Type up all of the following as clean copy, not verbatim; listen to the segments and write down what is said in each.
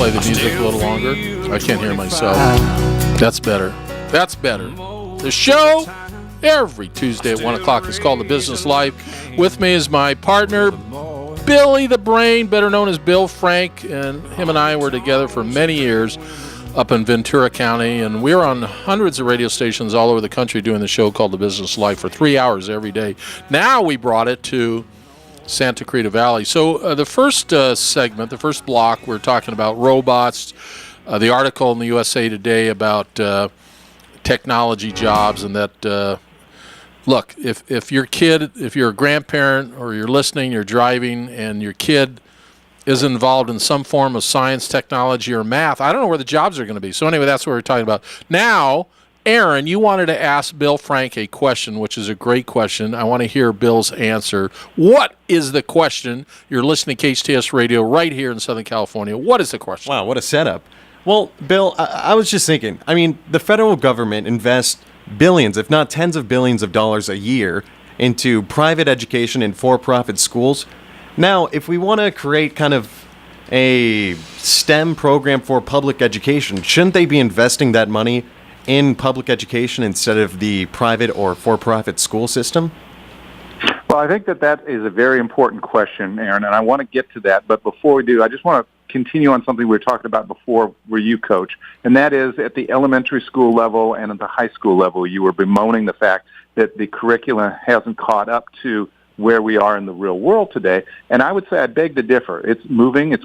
play the music a little longer. I can't hear myself. That's better. That's better. The show every Tuesday at 1 o'clock is called The Business Life. With me is my partner, Billy the Brain, better known as Bill Frank, and him and I were together for many years up in Ventura County, and we're on hundreds of radio stations all over the country doing the show called The Business Life for 3 hours every day. Now we brought it to Santa Clarita Valley. So the first segment, the first block, we're talking about robots, the article in the USA Today about technology jobs, and that, look, if your kid, if you're a grandparent or you're listening, you're driving, and your kid is involved in some form of science, technology, or math, I don't know where the jobs are going to be. So anyway, that's what we're talking about. Now, Aaron, you wanted to ask Bill Frank a question, which is a great question. I want to hear Bill's answer. What is the question? You're listening to KHTS Radio right here in Southern California. What is the question? Wow, what a setup. Well, Bill, I was just thinking, I mean, the federal government invests billions, if not tens of billions of dollars a year into private education and for-profit schools. Now, if we want to create kind of a STEM program for public education, shouldn't they be investing that money in public education instead of the private or for-profit school system? Well, I think that is a very important question, Aaron, and I want to get to that. But before we do, I just want to continue on something we were talking about before where you coach, and that is at the elementary school level and at the high school level, you were bemoaning the fact that the curriculum hasn't caught up to where we are in the real world today. And I would say I beg to differ. It's moving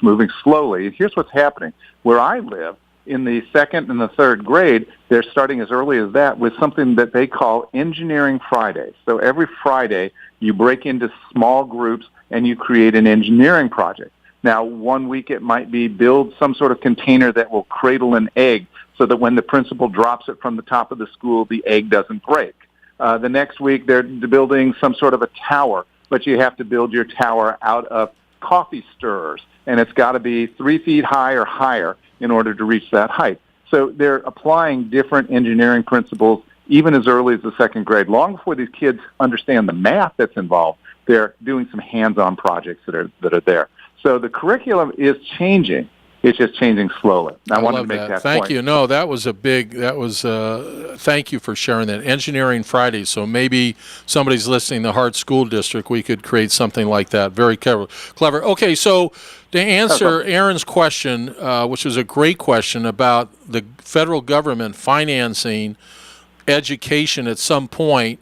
slowly. Here's what's happening. Where I live, in the second and the third grade, they're starting as early as that with something that they call Engineering Fridays. So every Friday, you break into small groups and you create an engineering project. Now, one week it might be build some sort of container that will cradle an egg so that when the principal drops it from the top of the school, the egg doesn't break. The next week, they're building some sort of a tower, but you have to build your tower out of coffee stirrers, and it's got to be 3 feet high or higher in order to reach that height. So they're applying different engineering principles even as early as the second grade. Long before these kids understand the math that's involved, they're doing some hands-on projects that are there. So the curriculum is changing. It's just changing slowly. I wanted to make that point. Thank you. No, that was thank you for sharing that. Engineering Fridays. So maybe somebody's listening to the Hart School District. We could create something like that. Very clever. Okay, so to answer Aaron's question, which was a great question about the federal government financing education at some point,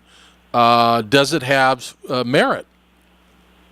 does it have merit?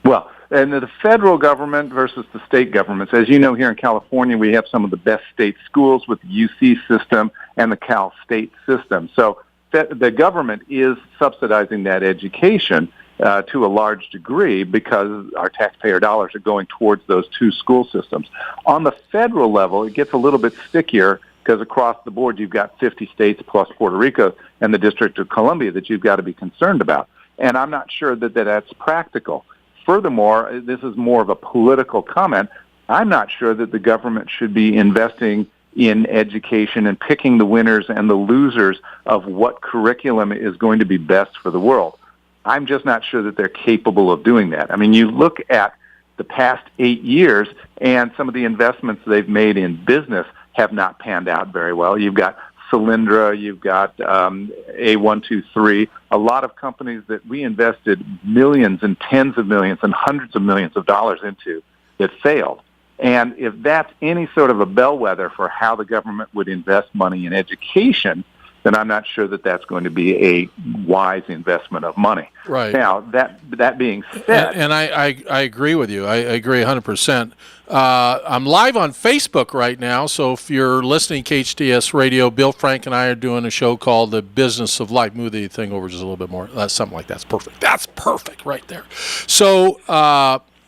Well, and the federal government versus the state governments. As you know, here in California, we have some of the best state schools with the UC system and the Cal State system. So the government is subsidizing that education to a large degree because our taxpayer dollars are going towards those two school systems. On the federal level, it gets a little bit stickier because across the board, you've got 50 states plus Puerto Rico and the District of Columbia that you've got to be concerned about. And I'm not sure that that's practical. Furthermore, this is more of a political comment. I'm not sure that the government should be investing in education and picking the winners and the losers of what curriculum is going to be best for the world. I'm just not sure that they're capable of doing that. I mean, you look at the past 8 years, and some of the investments they've made in business have not panned out very well. You've got Solyndra, you've got A123, a lot of companies that we invested millions and tens of millions and hundreds of millions of dollars into that failed. And if that's any sort of a bellwether for how the government would invest money in education, then I'm not sure that that's going to be a wise investment of money. Right. Now, that being said... And I agree with you. I agree 100%. I'm live on Facebook right now, so if you're listening to KHTS Radio, Bill Frank and I are doing a show called The Business of Life. Move the thing over just a little bit more. Something like that's perfect. That's perfect right there. So,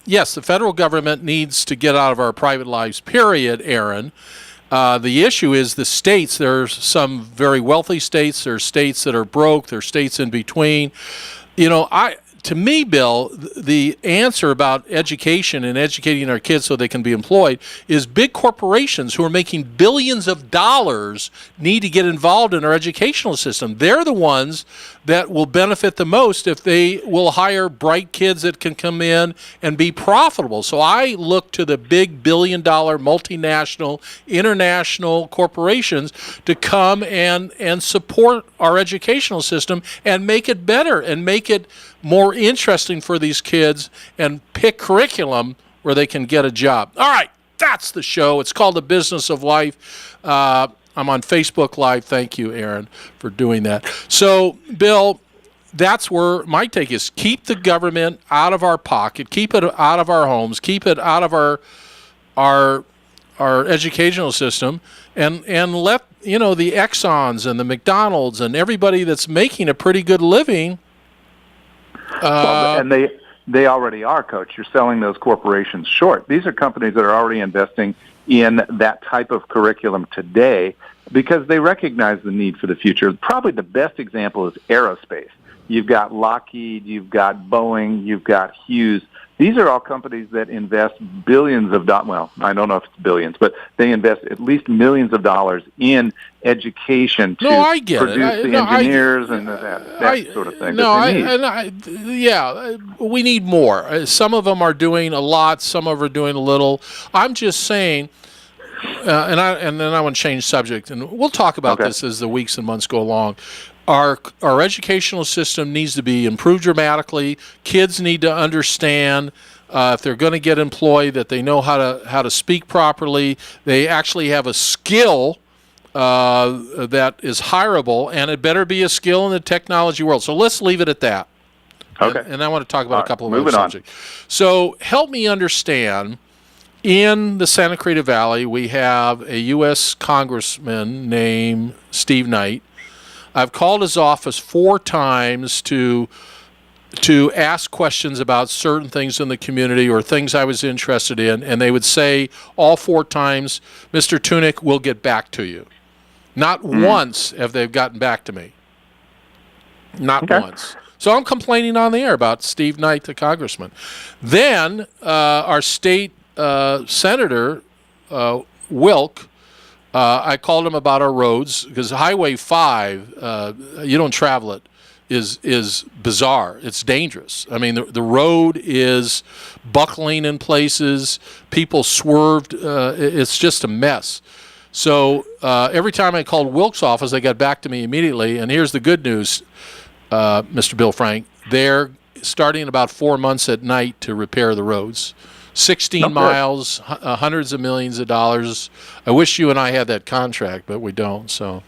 yes, the federal government needs to get out of our private lives, period, Aaron. The issue is the states. There's some very wealthy states. There are states that are broke. There are states in between. You know, to me, Bill, the answer about education and educating our kids so they can be employed is big corporations who are making billions of dollars need to get involved in our educational system. They're the ones that will benefit the most if they will hire bright kids that can come in and be profitable. So I look to the big billion-dollar multinational, international corporations to come and support our educational system and make it better and make it more interesting for these kids and pick curriculum where they can get a job. All right, that's the show. It's called The Business of Life. I'm on Facebook Live. Thank you, Aaron, for doing that. So, Bill, that's where my take is. Keep the government out of our pocket. Keep it out of our homes. Keep it out of our educational system, and let the Exxons and the McDonald's and everybody that's making a pretty good living. And they already are, Coach. You're selling those corporations short. These are companies that are already investing in that type of curriculum today because they recognize the need for the future. Probably the best example is aerospace. You've got Lockheed, you've got Boeing, you've got Hughes. These are all companies that invest billions of dollars. Well, I don't know if it's billions, but they invest at least millions of dollars in education to produce the engineers and that sort of thing. We need more. Some of them are doing a lot. Some of them are doing a little. I'm just saying, and then I want to change subject, and we'll talk about this as the weeks and months go along. Our educational system needs to be improved dramatically. Kids need to understand if they're going to get employed that they know how to speak properly. They actually have a skill that is hireable, and it better be a skill in the technology world. So let's leave it at that. Okay. And I want to talk about a couple of other subjects. So help me understand. In the Santa Clarita Valley, we have a U.S. congressman named Steve Knight. I've called his office 4 times to ask questions about certain things in the community or things I was interested in, and they would say all 4 times, Mr. Tunick, we'll get back to you. Not once have they gotten back to me. Not once. So I'm complaining on the air about Steve Knight, the congressman. Then our state senator, Wilk, I called him about our roads because Highway 5, you don't travel it, is bizarre. It's dangerous. I mean, the road is buckling in places. People swerved. It's just a mess. So every time I called Wilk's office, they got back to me immediately. And here's the good news, Mr. Bill Frank. They're starting in about 4 months at night to repair the roads. 16 miles, hundreds of millions of dollars. I wish you and I had that contract, but we don't. So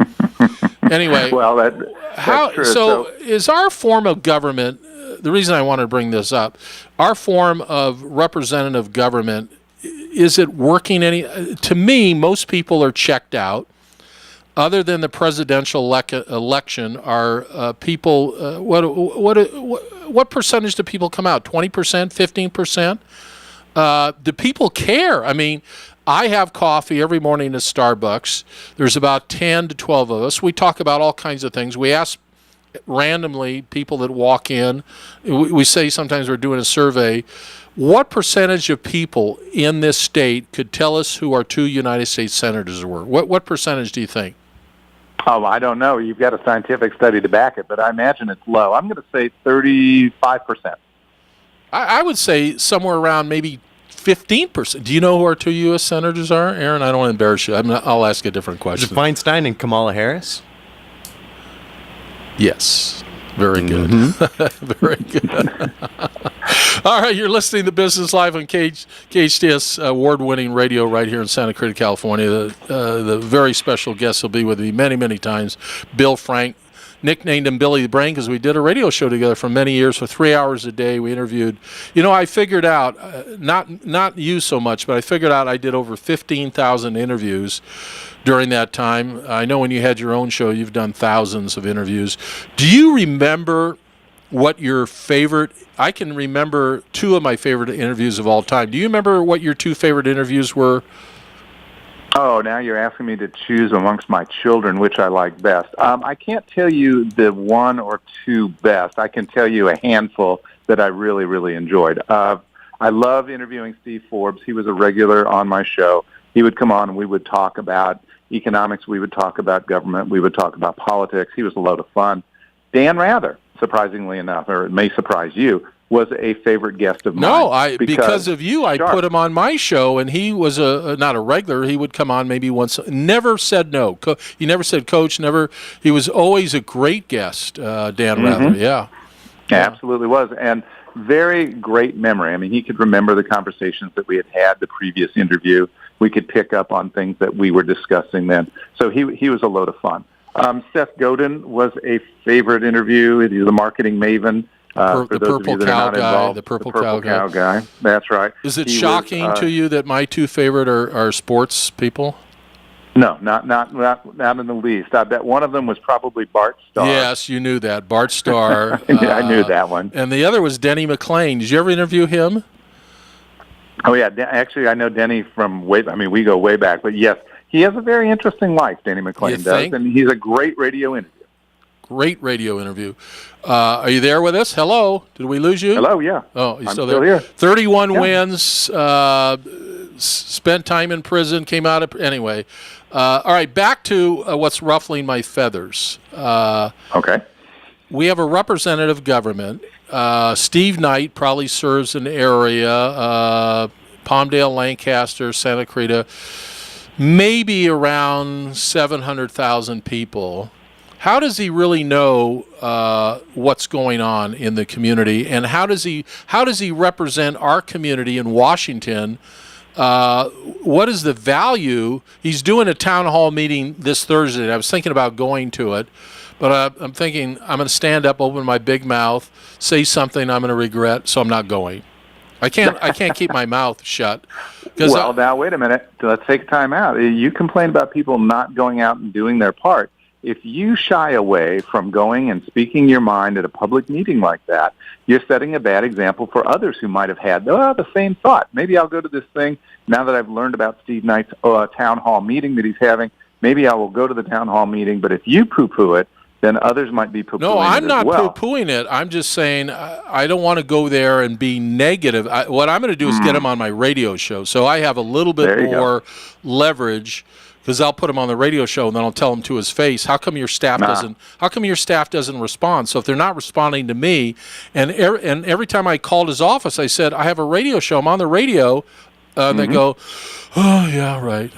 anyway, well, that's true. So is our form of government, the reason I want to bring this up, our form of representative government, is it working to me, most people are checked out. Other than the presidential election, are people, what percentage do people come out? 20%, 15%? Do people care? I mean, I have coffee every morning at Starbucks. There's about 10 to 12 of us. We talk about all kinds of things. We ask randomly people that walk in. We say sometimes we're doing a survey. What percentage of people in this state could tell us who our 2 United States senators were? What percentage do you think? Oh, I don't know. You've got a scientific study to back it, but I imagine it's low. I'm going to say 35%. I would say somewhere around maybe 15%. Do you know who our 2 U.S. senators are, Aaron? I don't want to embarrass you. I'll ask a different question. Is it Feinstein and Kamala Harris? Yes. Very good. Very good. All right, you're listening to Business Live on KHTS award-winning radio right here in Santa Clarita, California. The very special guest will be with me many, many times, Bill Frank. Nicknamed him Billy the Brain because we did a radio show together for many years for 3 hours a day. We interviewed. I figured out, not you so much, but I figured out I did over 15,000 interviews during that time. I know when you had your own show, you've done thousands of interviews. Do you remember what your favorite? I can remember 2 of my favorite interviews of all time. Do you remember what your 2 favorite interviews were? Oh, now you're asking me to choose amongst my children which I like best. I can't tell you the 1 or 2 best. I can tell you a handful that I really, really enjoyed. I love interviewing Steve Forbes. He was a regular on my show. He would come on and we would talk about economics. We would talk about government. We would talk about politics. He was a load of fun. Dan Rather, surprisingly enough, or it may surprise you, was a favorite guest of mine. No, because of you, I put him on my show, and he was not a regular. He would come on maybe once. Never said no. He never said coach. Never. He was always a great guest. Dan Rather, yeah, absolutely was, and very great memory. I mean, he could remember the conversations that we had the previous interview. We could pick up on things that we were discussing then. So he was a load of fun. Seth Godin was a favorite interview. He's a marketing maven. The purple cow guy. The purple cow guy. That's right. Is it shocking to you that my two favorite are sports people? No, not in the least. I bet one of them was probably Bart Starr. Yes, you knew that. Bart Starr. Yeah, I knew that one. And the other was Denny McClain. Did you ever interview him? Oh, yeah. Actually, I know Denny from we go way back. But, yes, he has a very interesting life, Denny McClain does. And he's a great radio interview. Great radio interview. Are you there with us? Hello. Did we lose you? Hello, yeah. Oh, you're I'm still there. Here. 31 wins, spent time in prison, came out of... Anyway. All right, back to what's ruffling my feathers. Okay. We have a representative government. Steve Knight probably serves an area, Palmdale, Lancaster, Santa Clarita, maybe around 700,000 people. How does he really know what's going on in the community, and how does he represent our community in Washington? What is the value? He's doing a town hall meeting this Thursday. I was thinking about going to it, but I'm thinking I'm going to stand up, open my big mouth, say something I'm going to regret, so I'm not going. I can't keep my mouth shut. Well, now wait a minute. Let's take time out. You complain about people not going out and doing their part. If you shy away from going and speaking your mind at a public meeting like that, you're setting a bad example for others who might have had the same thought. Maybe I'll go to this thing now that I've learned about Steve Knight's town hall meeting that he's having. Maybe I will go to the town hall meeting, but if you poo-poo it, then others might be poo-pooing it. No, I'm not well. poo-pooing it. I'm just saying I don't want to go there and be negative. What I'm going to do is get him on my radio show, so I have a little bit more leverage. Because I'll put him on the radio show and then I'll tell him to his face, how come your staff doesn't respond? So if they're not responding to me, and every time I called his office, I said, I have a radio show, I'm on the radio, they go, oh yeah, right.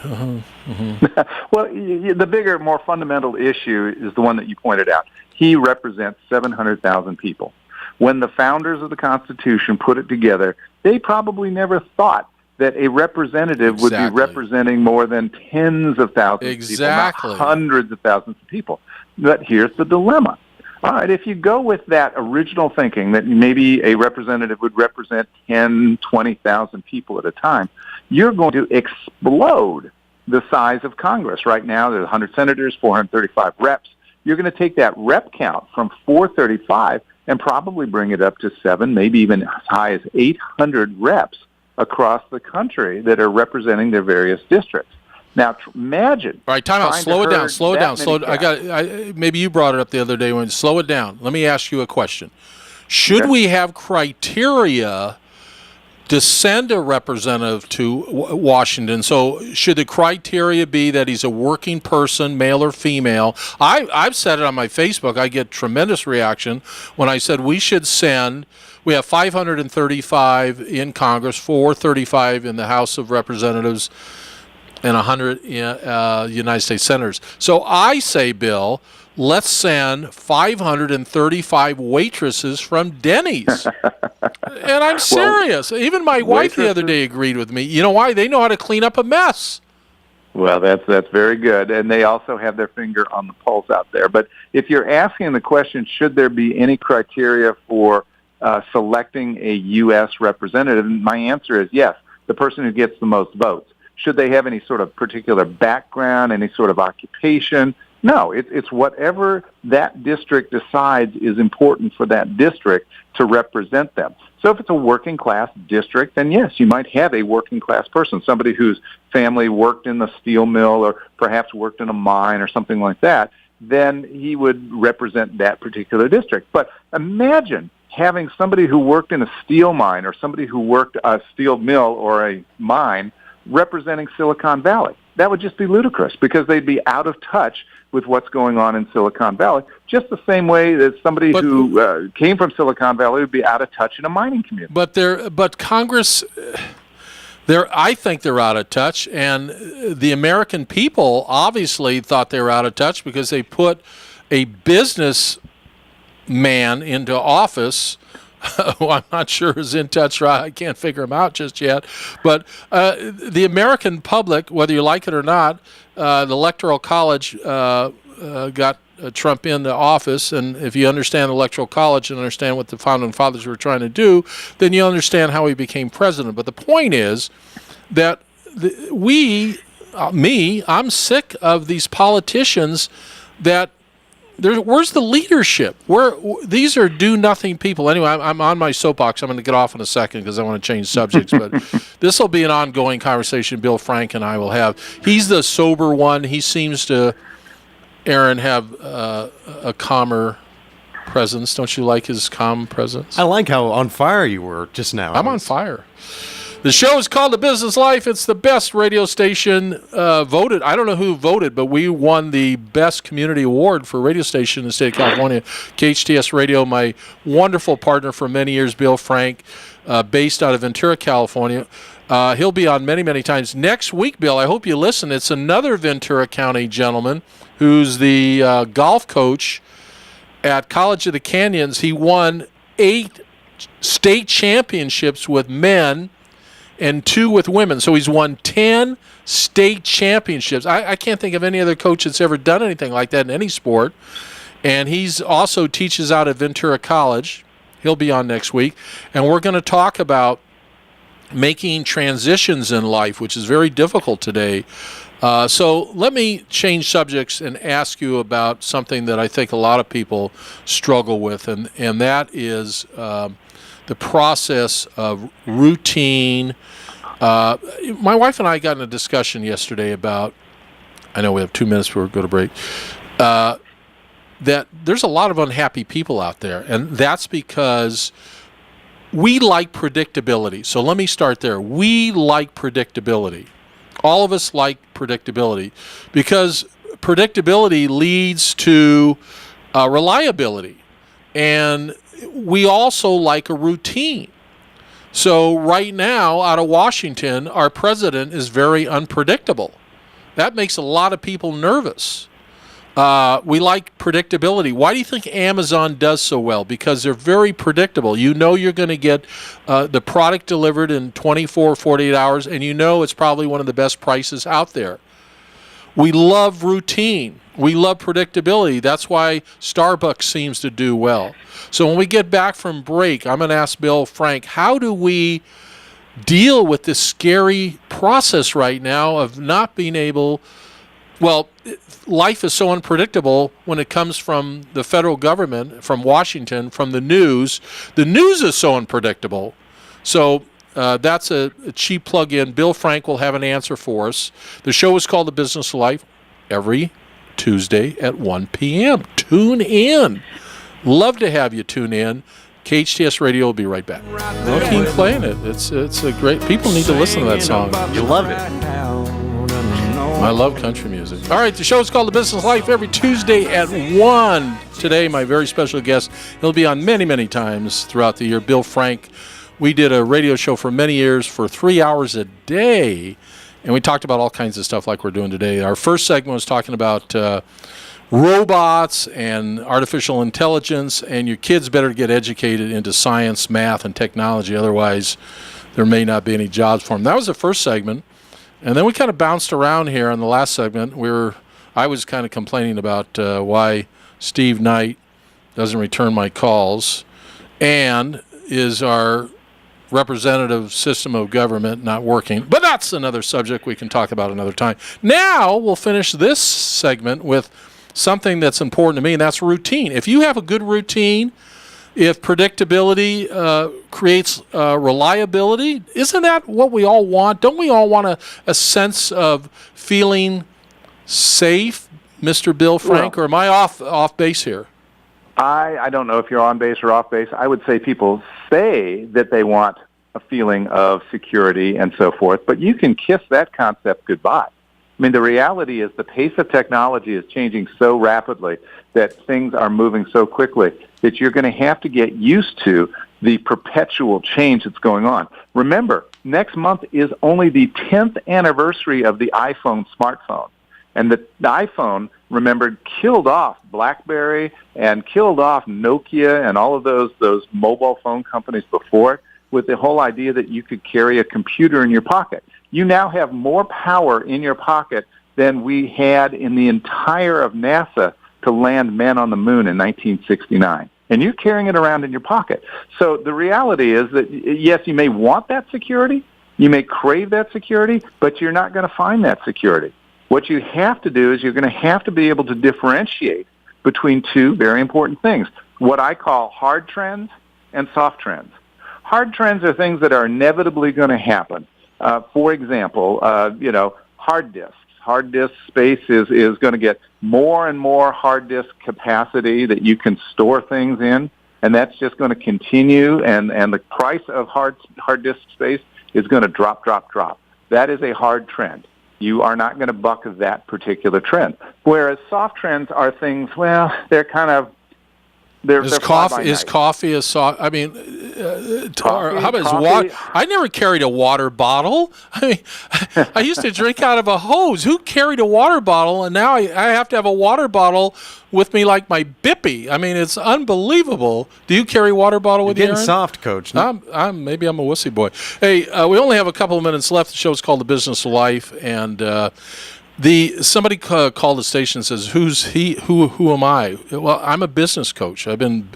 Well, the bigger, more fundamental issue is the one that you pointed out. He represents 700,000 people. When the founders of the Constitution put it together, they probably never thought that a representative would be representing more than tens of thousands of people, not hundreds of thousands of people. But here's the dilemma. All right, if you go with that original thinking that maybe a representative would represent 10, 20,000 people at a time, you're going to explode the size of Congress. Right now, there's 100 senators, 435 reps. You're going to take that rep count from 435 and probably bring it up to 7, maybe even as high as 800 reps across the country that are representing their various districts. Now, imagine. All right, time out. Slow it down. Maybe you brought it up the other day. Slow it down. Let me ask you a question. Should we have criteria to send a representative to Washington? So should the criteria be that he's a working person, male or female? I've said it on my Facebook. I get tremendous reaction when I said we should send. We have 535 in Congress, 435 in the House of Representatives, and 100 United States senators. So I say, Bill, let's send 535 waitresses from Denny's. And I'm serious. Even my wife the other day agreed with me. You know why? They know how to clean up a mess. Well, that's very good. And they also have their finger on the pulse out there. But if you're asking the question, should there be any criteria for selecting a U.S. representative, my answer is yes, the person who gets the most votes. Should they have any sort of particular background, any sort of occupation? No, it's whatever that district decides is important for that district to represent them. So if it's a working class district, then yes, you might have a working class person, somebody whose family worked in the steel mill or perhaps worked in a mine or something like that, then he would represent that particular district. But imagine having somebody who worked in a steel mine or somebody who worked a steel mill or a mine representing Silicon Valley. That would just be ludicrous because they'd be out of touch with what's going on in Silicon Valley, just the same way that somebody who came from Silicon Valley would be out of touch in a mining community. But Congress, I think they're out of touch, and the American people obviously thought they were out of touch because they put a business man into office who I'm not sure is in touch, right? I can't figure him out just yet. But the American public, whether you like it or not, the Electoral College got Trump into office, and if you understand the Electoral College and understand what the Founding Fathers were trying to do, then you understand how he became president. But the point is that I'm sick of these politicians that where's the leadership? These are do-nothing people. Anyway, I'm on my soapbox. I'm going to get off in a second because I want to change subjects. But this will be an ongoing conversation Bill Frank and I will have. He's the sober one. He seems to, Aaron, have a calmer presence. Don't you like his calm presence? I like how on fire you were just now. I'm on fire. The show is called The Business Life. It's the best radio station voted. I don't know who voted, but we won the best community award for radio station in the state of California. KHTS Radio, my wonderful partner for many years, Bill Frank, based out of Ventura, California. He'll be on many, many times. Next week, Bill, I hope you listen. It's another Ventura County gentleman who's the golf coach at College of the Canyons. He won 8 state championships with men and 2 with women. So he's won 10 state championships. I can't think of any other coach that's ever done anything like that in any sport. And he's also teaches out at Ventura College. He'll be on next week. And we're going to talk about making transitions in life, which is very difficult today. So let me change subjects and ask you about something that I think a lot of people struggle with, and that is the process of routine. My wife and I got in a discussion yesterday about, I know we have 2 minutes before we go to break, that there's a lot of unhappy people out there, and that's because we like predictability. So let me start there. We like predictability. All of us like predictability because predictability leads to reliability. And we also like a routine. So right now, out of Washington, our president is very unpredictable. That makes a lot of people nervous. We like predictability. Why do you think Amazon does so well? Because they're very predictable. You know you're going to get the product delivered in 24, 48 hours, and you know it's probably one of the best prices out there. We love routine. We love predictability. That's why Starbucks seems to do well. So when we get back from break, I'm going to ask Bill Frank, how do we deal with this scary process right now of not being able, well, life is so unpredictable when it comes from the federal government, from Washington, from the news. The news is so unpredictable. So that's a cheap plug-in. Bill Frank will have an answer for us. The show is called The Business Life every Tuesday at 1 p.m. Tune in. Love to have you tune in. KHTS Radio will be right back. We'll keep playing it. It's a great... People need to listen to that song. You love it. I love country music. All right, the show is called The Business Life every Tuesday at 1. Today, my very special guest, he'll be on many, many times throughout the year, Bill Frank. We did a radio show for many years for 3 hours a day, and we talked about all kinds of stuff like we're doing today. Our first segment was talking about robots and artificial intelligence, and your kids better get educated into science, math, and technology. Otherwise, there may not be any jobs for them. That was the first segment. And then we kind of bounced around here on the last segment. I was kind of complaining about why Steve Knight doesn't return my calls, and is our representative system of government not working. But that's another subject we can talk about another time. Now we'll finish this segment with something that's important to me, and that's routine. If you have a good routine, if predictability creates reliability, isn't that what we all want? Don't we all want a sense of feeling safe, Mr. Bill Frank, or am I off base here? I don't know if you're on base or off base. I would say people say that they want a feeling of security and so forth, but you can kiss that concept goodbye. I mean, the reality is the pace of technology is changing so rapidly that things are moving so quickly that you're going to have to get used to the perpetual change that's going on. Remember, next month is only the 10th anniversary of the iPhone smartphone. And the iPhone, remember, killed off BlackBerry and killed off Nokia and all of those mobile phone companies before it with the whole idea that you could carry a computer in your pocket. You now have more power in your pocket than we had in the entire of NASA to land men on the moon in 1969. And you're carrying it around in your pocket. So the reality is that, yes, you may want that security, you may crave that security, but you're not going to find that security. What you have to do is you're going to have to be able to differentiate between two very important things, what I call hard trends and soft trends. Hard trends are things that are inevitably going to happen. For example, hard disks. Hard disk space is going to get more and more hard disk capacity that you can store things in, and that's just going to continue, and the price of hard disk space is going to drop. That is a hard trend. You are not going to buck that particular trend. Whereas soft trends are things, well, they're kind of, they're coffee a soft? I mean, coffee, how about water? I never carried a water bottle. I mean, I used to drink out of a hose. Who carried a water bottle? And now I have to have a water bottle with me like my Bippy. I mean, it's unbelievable. Do you carry a water bottle with you, Getting Aaron? soft, Coach. Maybe I'm a wussy boy. Hey, we only have a couple of minutes left. The show's called The Business of Life, and somebody called the station and says, who am I? Well, I'm a business coach. I've been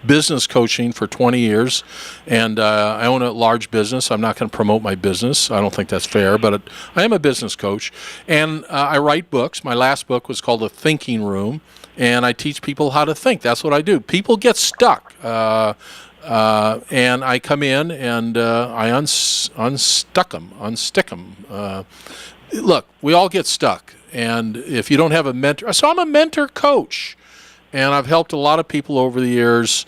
business coaching for 20 years, and I own a large business. I'm not going to promote my business. I don't think that's fair, but I am a business coach, and I write books. My last book was called The Thinking Room, and I teach people how to think. That's what I do. People get stuck. And I come in and I unstick them. Look, we all get stuck, and if you don't have a mentor, so I'm a mentor coach, and I've helped a lot of people over the years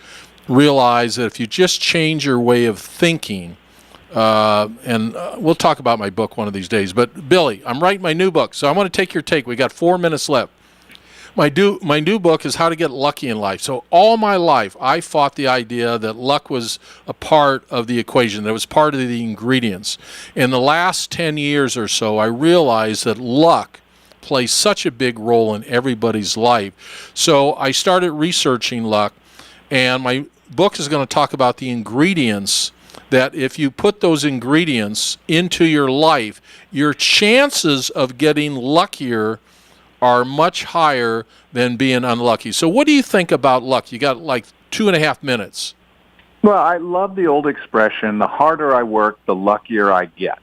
realize that if you just change your way of thinking, and we'll talk about my book one of these days, but Billy, I'm writing my new book, so I want to take your take. We got 4 minutes left. My new book is How to Get Lucky in Life. So all my life, I fought the idea that luck was a part of the equation, that it was part of the ingredients. In the last 10 years or so, I realized that luck plays such a big role in everybody's life. So I started researching luck, and my book is going to talk about the ingredients that if you put those ingredients into your life, your chances of getting luckier are much higher than being unlucky. So what do you think about luck? You got like 2.5 minutes. Well, I love the old expression, the harder I work, the luckier I get.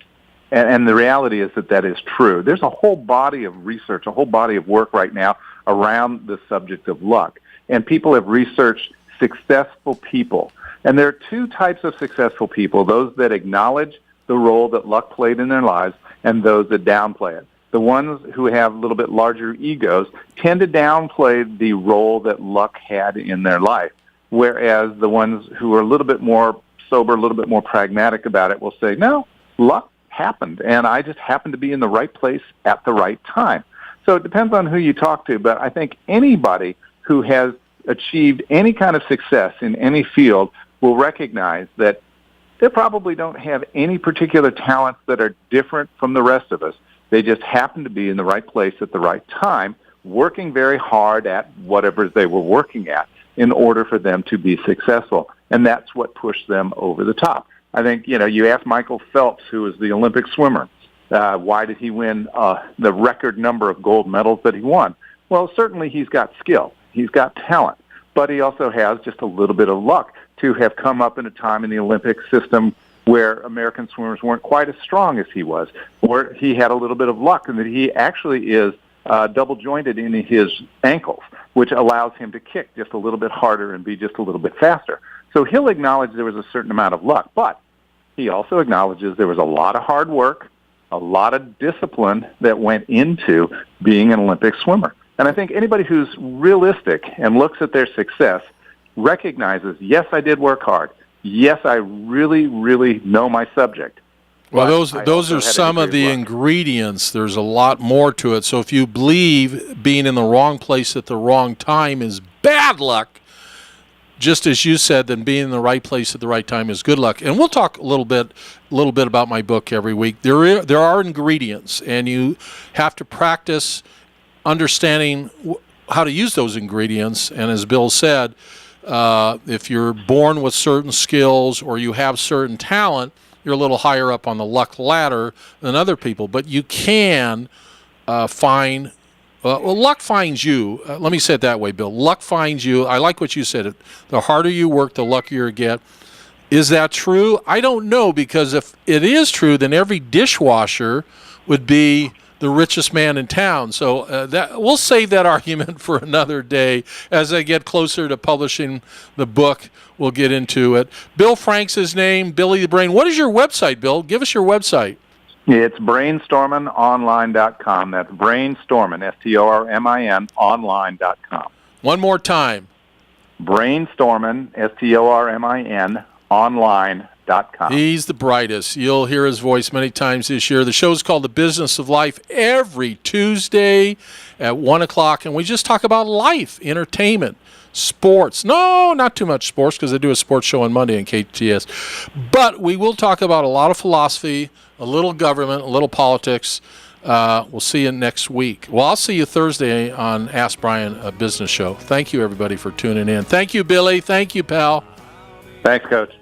And the reality is that is true. There's a whole body of research, a whole body of work right now around the subject of luck. And people have researched successful people. And there are two types of successful people, those that acknowledge the role that luck played in their lives and those that downplay it. The ones who have a little bit larger egos tend to downplay the role that luck had in their life, whereas the ones who are a little bit more sober, a little bit more pragmatic about it will say, no, luck happened, and I just happened to be in the right place at the right time. So it depends on who you talk to, but I think anybody who has achieved any kind of success in any field will recognize that they probably don't have any particular talents that are different from the rest of us. They just happened to be in the right place at the right time, working very hard at whatever they were working at in order for them to be successful. And that's what pushed them over the top. I think, you ask Michael Phelps, who is the Olympic swimmer, why did he win the record number of gold medals that he won? Well, certainly he's got skill. He's got talent. But he also has just a little bit of luck to have come up in a time in the Olympic system where American swimmers weren't quite as strong as he was, or he had a little bit of luck in that he actually is double-jointed in his ankles, which allows him to kick just a little bit harder and be just a little bit faster. So he'll acknowledge there was a certain amount of luck, but he also acknowledges there was a lot of hard work, a lot of discipline that went into being an Olympic swimmer. And I think anybody who's realistic and looks at their success recognizes, yes, I did work hard. yes, I really, really know my subject. Well, But those I also are had a some of degree the luck. ingredients. There's a lot more to it. So if you believe being in the wrong place at the wrong time is bad luck, just as you said, then being in the right place at the right time is good luck. And we'll talk a little bit about my book every week. There are ingredients, and you have to practice understanding how to use those ingredients. And as Bill said, if you're born with certain skills or you have certain talent, you're a little higher up on the luck ladder than other people. But you can find luck finds you. Let me say it that way, Bill. Luck finds you. I like what you said. The harder you work, the luckier you get. Is that true? I don't know, because if it is true, then every dishwasher would be the richest man in town. So we'll save that argument for another day. As I get closer to publishing the book, we'll get into it. Bill Frank's his name, Billy the Brain. What is your website, Bill? Give us your website. It's brainstormingonline.com. That's brainstormin, STORMIN, online.com. One more time. Brainstormin, STORMIN, online.com. He's the brightest. You'll hear his voice many times this year. The show's called The Business of Life, every Tuesday at 1 o'clock, and we just talk about life, entertainment, sports. No, not too much sports, because I do a sports show on Monday in KHTS. But we will talk about a lot of philosophy, a little government, a little politics. We'll see you next week. Well, I'll see you Thursday on Ask Brian, a business show. Thank you, everybody, for tuning in. Thank you, Billy. Thank you, pal. Thanks, Coach.